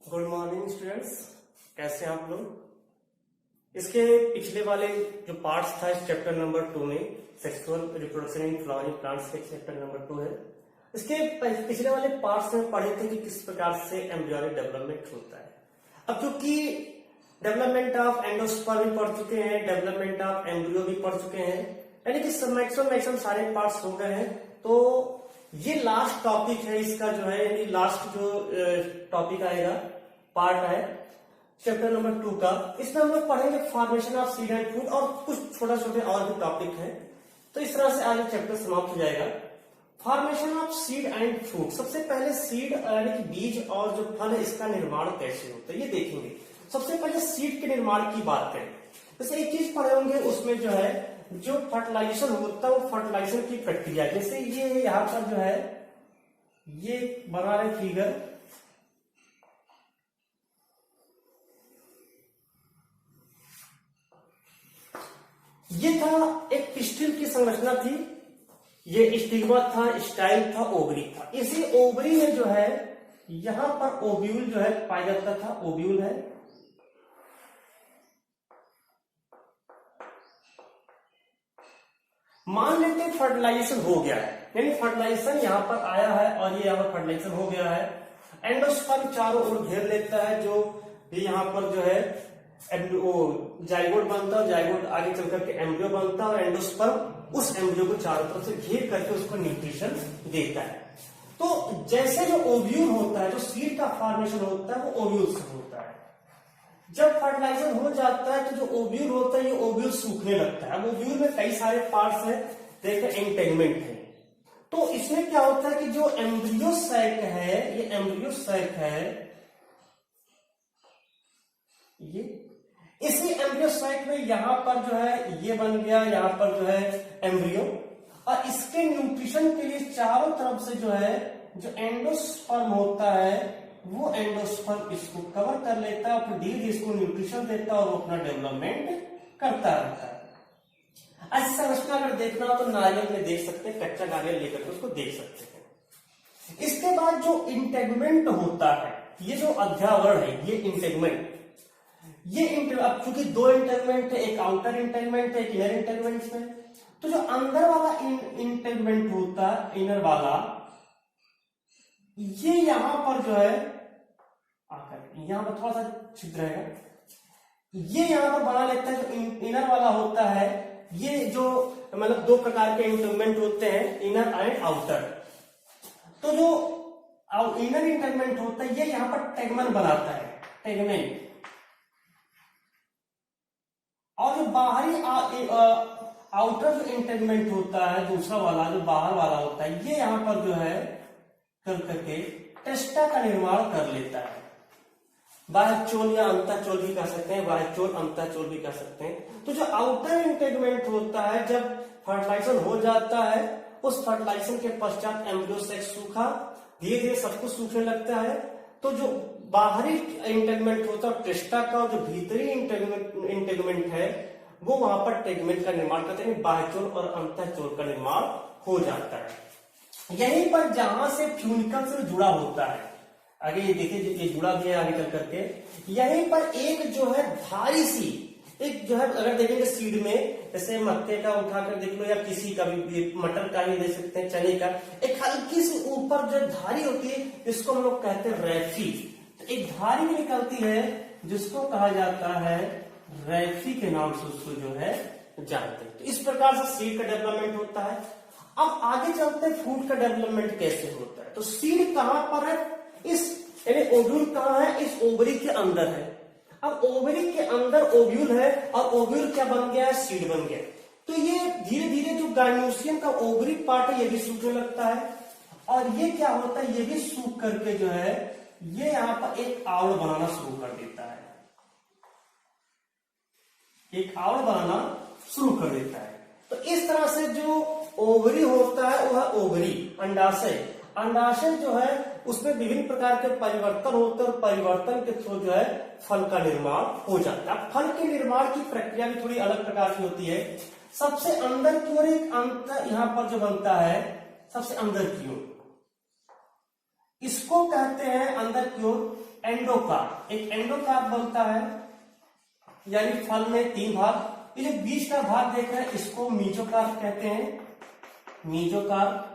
Good morning students, कैसे हैं आप लोग। इसके पिछले वाले जो पार्ट्स था इस चैप्टर नंबर 2 में sexual reproduction in flowering plants के चैप्टर नंबर 2 है। इसके पिछले वाले पार्ट्स में पढ़े थे कि किस प्रकार से एम्ब्रियोनिक डेवलपमेंट होता है। अब चूंकि डेवलपमेंट ऑफ एंडोस्पर्म भी पढ़ चुके हैं, डेवलपमेंट ऑफ एम्ब्रियो भी पढ़ चुके हैं, यानी कि मैक्सिमम सारे पार्ट्स हो गए हैं। तो ये लास्ट टॉपिक है इसका जो है, यानी लास्ट जो टॉपिक आएगा पार्ट है चैप्टर नंबर 2 का। इसमें हम लोग पढ़ेंगे formation of seed and food और कुछ छोटा छोटे और भी टॉपिक है। तो इस तरह से आगे चैप्टर समाप्त हो जाएगा। Formation of seed and food, सबसे पहले सीड यानी कि बीज और जो फल है इसका निर्माण कैसे होता है ये देखेंगे। सबसे पहले सीड के निर्माण की बात करें, जैसे एक चीज पढ़े होंगे उसमें जो है जो फर्टिलाइजेशन होता है वो फर्टिलाइजेशन की प्रक्रिया, जैसे ये यहां पर जो है ये बना रहे फिगर, ये था एक पिस्टिल की संरचना थी, ये स्टिग्मा था, स्टाइल था, ओवरी था। इसी ओवरी में जो है यहां पर ओव्यूल जो है पाया जाता था, ओव्यूल है। मान लेते हैं फर्टिलाइजेशन हो गया है, यानी फर्टिलाइजेशन यहां पर आया है और ये यहां पर फर्टिलाइजेशन हो गया है। एंडोस्पर्म चारों ओर घेर लेता है, जो ये यहां पर जो है जाइगोट बनता है, जाइगोट आगे चल करके एम्ब्रियो बनता है और एंडोस्पर्म उस एम्ब्रियो को चारों तरफ से घेर करके उसको न्यूट्रिशन देता है। तो जैसे जो ओव्यूल होता है, जो सीड का फॉर्मेशन होता है वो ओव्यूल से होता है। जब फर्टिलाइजेशन हो जाता है तो जो ओव्यूल होता है ये ओव्यूल सूखने लगता है। अब ओव्यूल में कई सारे पार्ट्स हैं, देखिए एंटेगमेंट है। तो इसमें क्या होता है कि जो एम्ब्रियो सैक है, ये एम्ब्रियो सैक है, ये इसी एम्ब्रियो सैक में यहां पर जो है ये बन गया, यहां पर जो है एम्ब्रियो, और इसके न्यूट्रिशन के लिए चारों तरफ से जो है जो एंडोस्पर्म होता है वो एंडोस्पर्म इसको कवर कर लेता है और फिर धीरे धीरे इसको न्यूट्रिशन देता है और वो अपना डेवलपमेंट करता रहता है। ऐसी संरचना अगर देखना हो तो नारियल में देख सकते हैं, कच्चा नारियल लेकर के उसको देख सकते हैं। इसके बाद जो इंटेगमेंट होता है, ये जो अध्यावरण है ये इंटेगमेंट, अब चूंकि दो इंटेगमेंट है, एक आउटर इंटेगमेंट है, एक इनर इंटेगमेंट है। तो जो अंदर वाला इंटेगमेंट होता है, इनर वाला, ये यहां पर जो है आकर यहां पर थोड़ा सा छिद्र है, ये यहां पर बना लेता है। जो इनर वाला होता है, ये जो मतलब दो प्रकार के इंटेगमेंट होते हैं, इनर एंड आउटर। तो जो इनर इंटेगमेंट होता है ये यहां पर टेगमेंट बनाता है, टेगमेंट। और जो बाहरी आउटर जो इंटेगमेंट होता है, दूसरा वाला जो बाहर वाला होता है, ये यहां पर जो है कर करके टेस्टा का निर्माण कर लेता है। बाह्यचोल या अंतःचोल भी कह सकते हैं, बाह्यचोल अंतःचोल भी कह सकते हैं। तो जो आउटर इंटेगमेंट होता है, जब फर्टिलाइजेशन हो जाता है, उस फर्टिलाइजेशन के पश्चात एम्ब्रियो सेक्स सूखा, धीरे धीरे सब कुछ सूखने लगता है। तो जो बाहरी इंटेगमेंट होता है टेस्टा का, और जो भीतरी इंटेगमेंट है वो वहां पर टेगमेंट का निर्माण करते हैं, बाह्यचोल और अंतःचोल का निर्माण हो जाता है। यहीं पर जहां से फ्यूनिकल से जुड़ा होता है, आगे ये देखिए ये जुड़ा भी है आगे चल करके, यहीं पर एक जो है धारी सी, एक जो है अगर देखेंगे सीड में, जैसे मक्के का उठाकर देख लो या किसी का भी, मटर का भी देख सकते हैं, चने का, एक हल्की सी ऊपर जो धारी होती है इसको हम लोग कहते हैं रैफी। तो एक धारी भी निकलती है जिसको कहा जाता है रैफी के नाम से, उसको जो है जानते हैं। तो इस प्रकार से सीड का डेवलपमेंट होता है। अब आगे चलते हैं फूड का डेवलपमेंट कैसे होता है। तो सीड कहां पर है, इस यानी ओव्यूल कहां है, इस ओवरी के अंदर है। अब ओवरी के अंदर ओव्यूल है और ओव्यूल क्या बन गया है, सीड बन गया। तो ये धीरे धीरे जो गायनोसियम का ओवरी पार्ट है ये भी सूखने लगता है, और ये क्या होता है, ये भी सूख करके जो है ये यहां पर एक आवड़ बनाना शुरू कर देता है, एक आवड़ बनाना शुरू कर देता है। तो इस तरह से जो ओवरी होता है वह ओवरी, अंडाशय, अंडाशय जो है उसमें विभिन्न प्रकार के परिवर्तन होते हैं और परिवर्तन के थ्रू जो है फल का निर्माण हो जाता है। फल के निर्माण की प्रक्रिया भी थोड़ी अलग प्रकार की होती है। सबसे अंदर की ओर एक अंत यहां पर जो बनता है, सबसे अंदर की ओर, इसको कहते हैं अंदर की ओर एंडोकार्प, एक एंडोकार्प बनता है, यानी फल में 3 भाग। ये जो बीच का भाग देख रहे हैं इसको मीजोकार्प कहते हैं, मीजोकार्प।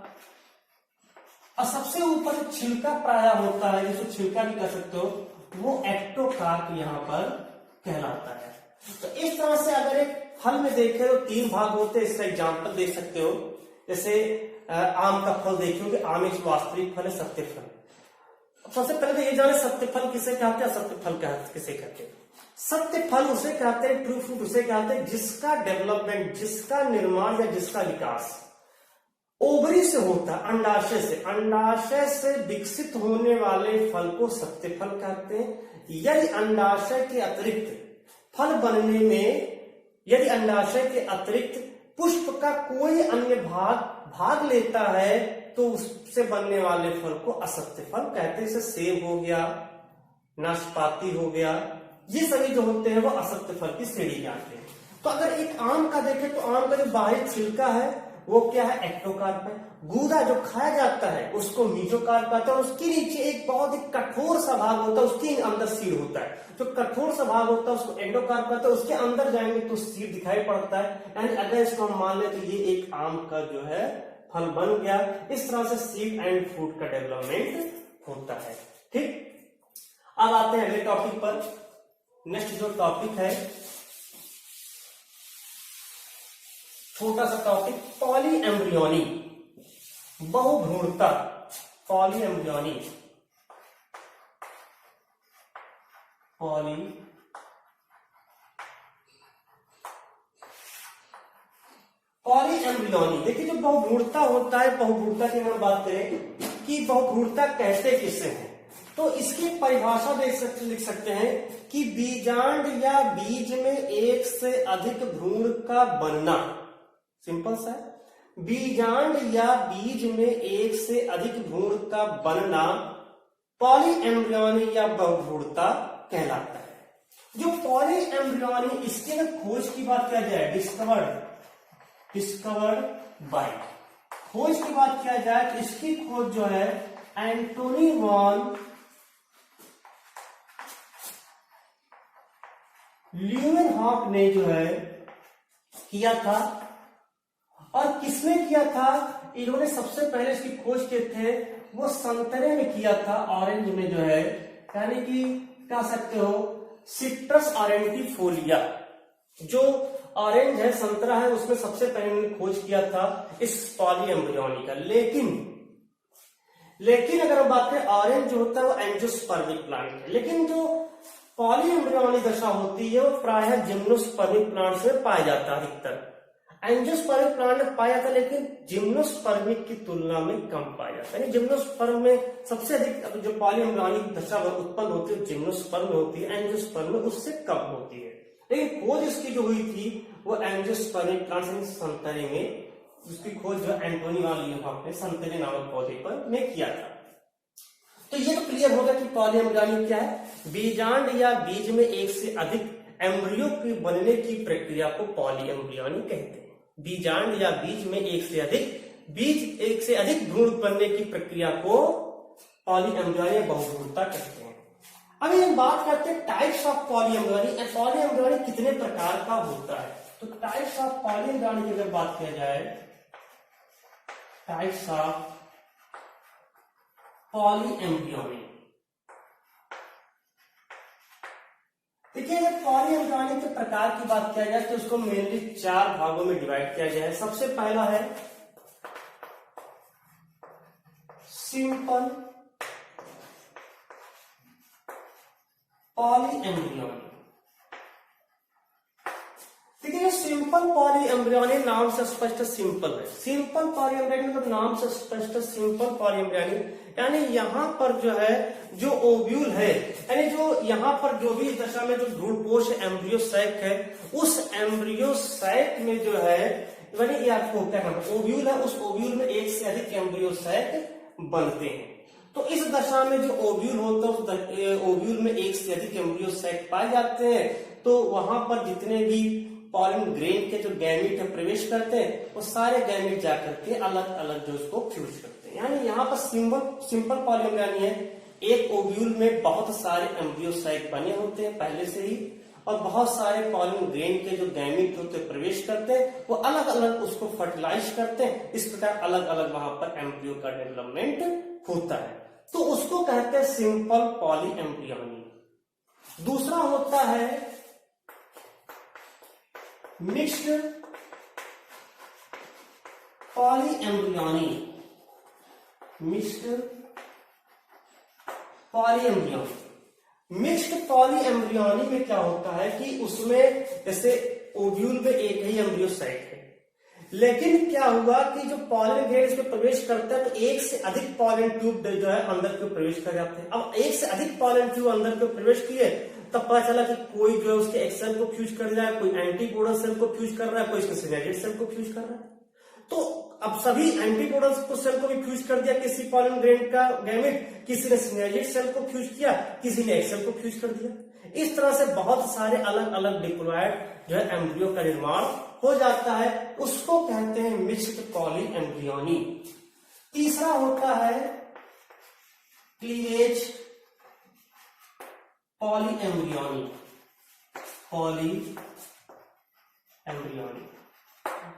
और सबसे ऊपर जो छिलका प्राय होता है, जिसको छिलका भी कह सकते हो, वो एक्टोकार्प यहाँ पर कहलाता है। तो इस तरह से अगर एक फल में देखे तो 3 भाग होते हैं। इसका एग्जाम्पल देख सकते हो, जैसे आम का फल देखिए, आम एक वास्तविक फल है, सत्य फल। सबसे पहले तो ये जाने सत्य फल किसे कहते हैं, असत्य फल किसे कहते हैं। सत्य फल उसे कहते हैं, ट्रू फ्रूट उसे कहते हैं, जिसका डेवलपमेंट, जिसका निर्माण या जिसका विकास ओवरी से होता है, अंडाशय से विकसित होने वाले फल को सत्य फल कहते हैं। यदि अंडाशय के अतिरिक्त फल बनने में, यदि अंडाशय के अतिरिक्त पुष्प का कोई अन्य भाग लेता है तो उससे बनने वाले फल को असत्य फल कहते हैं। जैसे सेब हो गया, नाशपाती हो गया, ये सभी जो होते हैं वो असत्य फल की श्रेणी में आते हैं। तो अगर एक आम का देखें तो आम का जो बाहरी छिलका है वो क्या है, एक्टोकार्प है। गूदा जो खाया जाता है उसको मीजोकार्प कहते हैं। उसके नीचे एक बहुत ही कठोर सा भाग होता है, उसके अंदर सीड होता है। जो कठोर सा भाग होता है उसको एंडोकार्प कहते हैं। उसके अंदर जाएंगे तो सीड दिखाई पड़ता है। यानी अगर इसको हम मान ले तो ये एक आम का जो है फल बन गया। इस तरह से सीड एंड फ्रूट का डेवलपमेंट होता है। ठीक, अब आते हैं अगले टॉपिक पर। नेक्स्ट जो टॉपिक है, छोटा सा टॉपिक, पॉली एम्ब्रियोनी, बहुभ्रूणता। Polyembryony, polyembryony. देखिए जो बहुभ्रूणता होता है, बहुभ्रूणता की अगर बात करें कि बहुभ्रूणता कहते किसे हैं, तो इसकी परिभाषा लिख सकते हैं कि बीजांड या बीज में एक से अधिक भ्रूण का बनना। सिंपल सा, बीजांड या बीज में एक से अधिक भ्रूण का बनना पॉली एम्ब्रियोनी या बहुभ्रूणता कहलाता है। जो पॉली एम्ब्रियोनी, इसके अगर खोज की बात किया जाए, डिस्कवर्ड बाय, खोज की बात किया जाए तो इसकी खोज जो है एंटोनी वॉन ल्यूवेनहॉक ने जो है किया था। और किसने किया था, इन्होंने सबसे पहले इसकी खोज किए थे वो संतरे में किया था, ऑरेंज में जो है, यानी कि कह सकते हो सिट्रस ऑरेंटिफोलिया, जो ऑरेंज है, संतरा है, उसमें सबसे पहले इन्होंने खोज किया था इस पॉली एम्ब्रियोनी का। लेकिन अगर बात करें, ऑरेंज जो होता है वो एंजियोस्पर्मिक प्लांट है, लेकिन जो पॉली एम्ब्रियोनी दशा होती है वो प्रायः जिम्नोस्पर्मिक प्लांट से पाया जाता है। अधिकतर एंजियोस्पर्मिक प्लांट में पाया जाता है, लेकिन जिम्नोस्पर्मिक की तुलना में कम पाया जाता है। जिम्नोस्पर्म में सबसे अधिक जो पॉली एम्ब्रियोनी दशा उत्पन्न होती है जिम्नोस्पर्म में होती है, एंजियोस्पर्म में उससे कम होती है। लेकिन खोज इसकी जो हुई थी वो एंजियोस्पर्मिक प्लांट संतरे में, उसकी खोज जो एंटोनी वॉन ल्यूवेनहॉक ने संतरे नामक पौधे पर में किया था। तो ये तो क्लियर होगा कि पॉली एम्ब्रियोनी क्या है, बीजांड या बीज में एक से अधिक एम्ब्रियो के बनने की प्रक्रिया को पॉली एम्ब्रियोनी कहते हैं। बीजांड या बीज में एक से अधिक भ्रूण बनने की प्रक्रिया को पॉली एम्ब्रियोनी या बहुभ्रूणता कहते हैं। अभी हम बात करते हैं types of poly embryony. Poly embryony कितने प्रकार का होता है, तो टाइप्स ऑफ पॉली एम्ब्रियोनी की अगर बात किया जाए, टाइप्स ऑफ पॉली एम्ब्रियोनी, देखिए जब पॉली एम्ब्रियोनी के प्रकार की बात किया जाए तो उसको मेनली 4 भागों में डिवाइड किया गया है। सबसे पहला है सिंपल पॉली एम्ब्रियोनी। देखिए सिंपल पॉली एम्ब्रियोनी नाम से स्पष्ट सिंपल है। सिंपल पॉली एम्ब्रियोनी मतलब नाम से स्पष्ट सिंपल पॉली एम्ब्रियोनी, यानी यहाँ पर जो है जो ओव्यूल है, यानी जो यहाँ पर जो भी दशा में जो भ्रूणपोष एम्ब्रियो सैक है, उस एम्ब्रियो सैक में जो है, यानी ये आपको क्या कहना है, ओव्यूल है, उस ओव्यूल में एक से अधिक एम्ब्रियो सैक बनते हैं। तो इस दशा में जो ओव्यूल होता है उस ओव्यूल में एक से अधिक एम्ब्रियो सैक पाए जाते हैं। तो वहां पर जितने भी पॉलन ग्रेन के जो गैमीट है प्रवेश करते हैं, वो सारे गैमीट जाकर के अलग अलग जो उसको फ्यूज करते हैं। यानी यहाँ पर सिंपल पॉली एम्ब्रियोनी है एक ओव्यूल में बहुत सारे एम्ब्रियो साइट बने होते हैं पहले से ही, और बहुत सारे पॉलन ग्रेन के जो गैमीट होते हैं प्रवेश करते हैं, वो अलग अलग उसको फर्टिलाइज करते हैं। इस प्रकार अलग अलग वहां पर एम्ब्रियो का डेवलपमेंट होता है, तो उसको कहते हैं सिंपल पॉली एम्ब्रियोनी। दूसरा होता है mixed poly embryony. Mixed poly embryony, mixed poly embryony में क्या होता है कि उसमें जैसे ओव्यूल में एक ही एम्ब्रियो साइट है, लेकिन क्या हुआ कि जो पॉलन ग्रेन इसमें प्रवेश करता है तो एक से अधिक पॉलन ट्यूब जो है अंदर के प्रवेश कर जाते हैं। अब एक से अधिक पॉलन ट्यूब अंदर के प्रवेश किए तब पता चला कि कोई जो है उसके एक सेल को फ्यूज कर रहा है, कोई एंटीकोडल सेल को फ्यूज कर रहा है, कोई इसके सिनेजेड सेल को फ्यूज कर रहा है। तो अब सभी एंटीकोडल सेल को भी फ्यूज कर दिया किसी पॉलन ग्रेन का गैमेट, किसी ने सिनेजेड सेल को फ्यूज किया, किसी ने एक सेल को फ्यूज कर दिया। इस तरह से बहुत सारे अलग अलग डिप्लॉयड जो है एम्ब्रियो का निर्माण हो जाता है, उसको कहते हैं मिक्स्ड पॉली एम्ब्रियोनी। तीसरा होता है cleavage poly embryony. Poly embryony,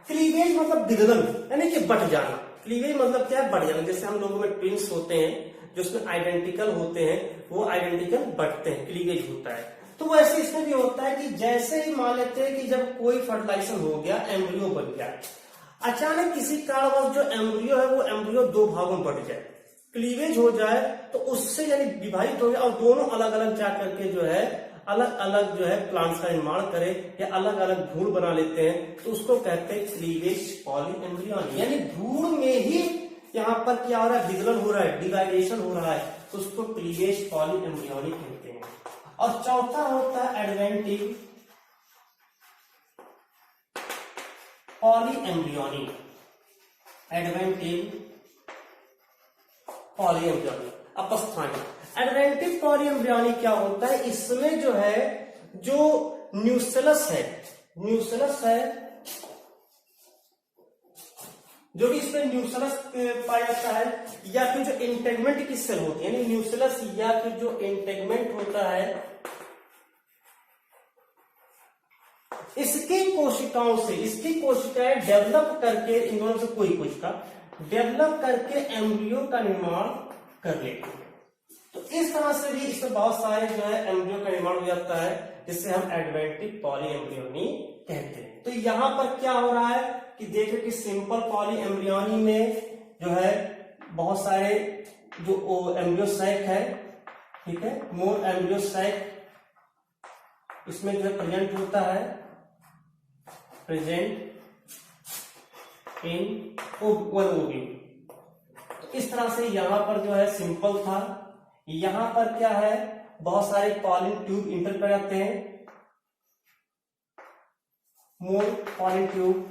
cleavage मतलब विघटन यानी कि बट जाना। क्लीवेज मतलब क्या है? बढ़ जाना। जैसे हम लोगों में ट्विंस होते हैं जो उसमें आइडेंटिकल होते हैं, वो आइडेंटिकल बढ़ते हैं, क्लीवेज होता है। तो वैसे इसमें भी होता है कि जैसे ही मान लेते हैं कि जब कोई फर्टिलाइजेशन हो गया, एम्ब्रियो बन गया, अचानक किसी कारणवश जो एम्ब्रियो है वो एम्ब्रियो दो भागों में बढ़ जाए, क्लीवेज हो जाए, तो उससे यानी विभाजित हो गया और दोनों अलग अलग जा करके जो है अलग अलग जो है प्लांट्स का निर्माण करे या अलग अलग भ्रूण बना लेते हैं, तो उसको कहते हैं क्लीवेज पॉली एम्ब्रियोनी। यानी भ्रूण में ही यहाँ पर क्या हो रहा है? विघटन हो रहा है, डिवाइडेशन हो रहा है, तो उसको क्लीवेज पॉली एम्ब्रियोनी कहते हैं। और चौथा होता है adventive polyembryony. Adventive polyembryony अपस्थानी। एडवेंटिव पॉली एम्ब्रियोनी क्या होता है? इसमें जो है जो न्यूसेलस है, न्यूसेलस है, जो भी इसमें न्यूसेलस पाया जाता है, या फिर जो इंटेगमेंट की सेल होती है, यानी न्यूसेलस या फिर जो इंटेगमेंट होता है, इसकी कोशिकाओं से, इसकी कोशिकाएं डेवलप करके, इन दोनों से कोई कोशिका डेवलप करके एम्ब्रियो का निर्माण कर लेती है। तो इस तरह से भी इसमें बहुत सारे जो है एम्ब्रियो का निर्माण हो जाता है, जिससे हम एडवेंटिव पॉली एम्ब्रियोनी कहते हैं। तो यहां पर क्या हो रहा है कि देखो कि सिंपल पॉली एम्ब्रियोनी में जो है बहुत सारे जो एम्ब्रियो साइट है, ठीक है, मोर एम्ब्रियो साइट इसमें जो है प्रेजेंट होता है, प्रेजेंट इन वन ओव्यूल। तो इस तरह से यहां पर जो है सिंपल था, यहां पर क्या है बहुत सारे पॉलन ट्यूब इंटर कर जाते हैं, मोर पॉलन ट्यूब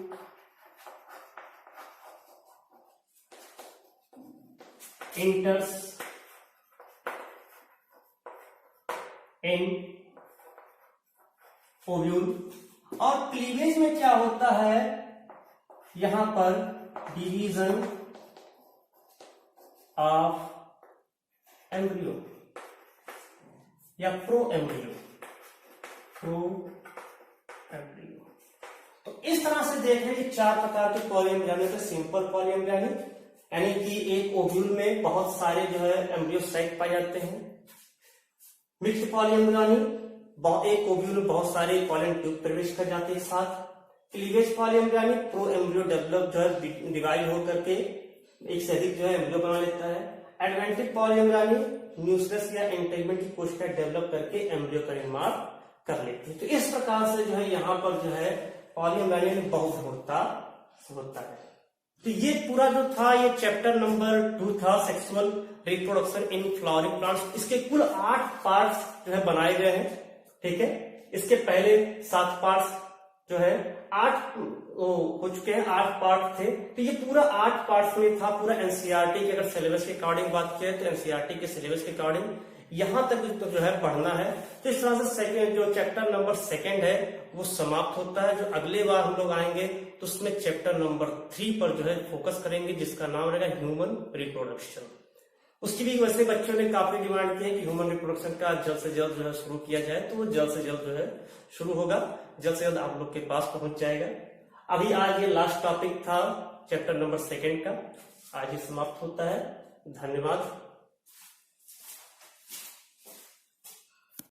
इंटर्स इन ओव्यूल। और क्लीवेज में क्या होता है? यहां पर डिवीजन ऑफ एम्ब्रियो या प्रो एम्ब्रियो, प्रो एम्ब्रियो। तो इस तरह से देखें कि चार प्रकार के पॉली एम्ब्रियोनी थे। सिंपल पॉली एम्ब्रियोनी यानी कि एक ओव्यूल में बहुत सारे जो है एम्ब्रियो साइट पाए जाते हैं। मिक्स्ड पॉली एम्ब्रियोनी, एक ओव्यूल में बहुत सारे पॉलन ट्यूब प्रवेश कर जाते हैं साथ। Cleavage poly embryony, pro embryo develop जो है डिवाइड हो करके एक से अधिक जो है एम्ब्रियो बना लेता है। एडवेंटिव पॉली एम्ब्रियोनी, न्यूसेलस या इंटेगमेंट की कोशिका डेवलप करके एम्ब्रियो का निर्माण कर लेती है। तो इस प्रकार से जो है यहाँ पर जो है पॉली एम्ब्रियोनी बहुत होता है। तो ये पूरा जो था ये चैप्टर नंबर 2 था, sexual reproduction in flowering plants. इसके कुल 8 पार्ट्स जो है बनाए गए हैं, ठीक है। इसके पहले 7 पार्ट्स जो है 8 हो चुके हैं, 8 पार्ट थे। तो ये पूरा 8 पार्ट्स में था, पूरा एनसीईआरटी के अगर सिलेबस के अकॉर्डिंग बात किया तो एनसीईआरटी के सिलेबस के अकॉर्डिंग यहां तक तो जो है पढ़ना है। तो इस तरह से सेकेंड जो चैप्टर नंबर 2 है वो समाप्त होता है। जो अगले बार हम लोग आएंगे तो उसमें चैप्टर नंबर 3 पर जो है फोकस करेंगे, जिसका नाम रहेगा ह्यूमन रिप्रोडक्शन। उसकी भी वैसे बच्चों ने काफी डिमांड की है कि ह्यूमन रिप्रोडक्शन का जल्द से जल्द जो है शुरू किया जाए, तो वो जल्द से जल्द जो है शुरू होगा, जल्द से जल्द आप लोग के पास पहुंच जाएगा। अभी आज ये लास्ट टॉपिक था चैप्टर नंबर 2 का, आज ही समाप्त होता है। धन्यवाद।